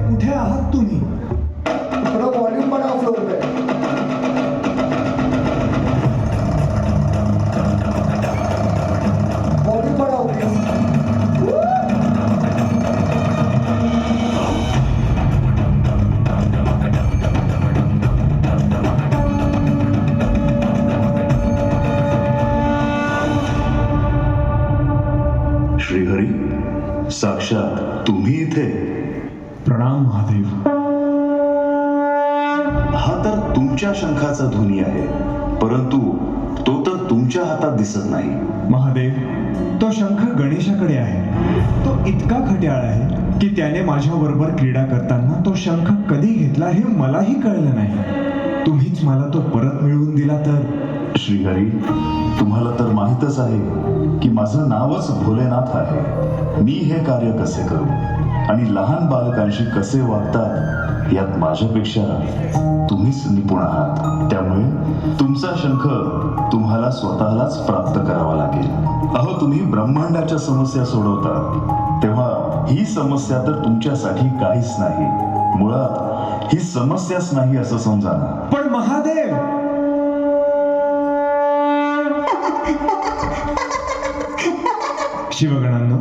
कुठे आहात तुम्ही? थोडं व्हॉल्यूम वाढवा फ्लोर पे. व्हॉल्यूम वाढवा प्लीज. श्रीहरी, साक्षात तुम्ही इथे? प्रणाम महादेव. हा तर तुमच्या शंखाचा ध्वनी आहे, परंतु तो तर तुमच्या हातात दिसत नाही. महादेव, तो शंख गणेशाकडे आहे. तो इतका खट्याळ आहे की त्याने माझ्याबरोबर क्रीडा करताना तो शंख कधी घेतला हे मलाही कळलं नाही. तुम्हीच मला तो परत मिळवून दिला तर. श्रीहरी, तुम्हाला तर माहीतच आहे की माझं नावच भोलेनाथ आहे. मी हे कार्य कसे करू आणि लहान बालकांशी कसे वागतात यात माझ्यापेक्षा तुम्हीच निपुण आहात. त्यामुळे तुमचा शंख तुम्हाला स्वतःलाच प्राप्त करावा लागेल. अहो, तुम्ही ब्रह्मांडाच्या समस्या सोडवता, तेव्हा ही समस्या तर तुमच्यासाठी काहीच नाही. मुळात ही समस्याच नाही असं समजा ना. पण महादेव, शिवगणांनो,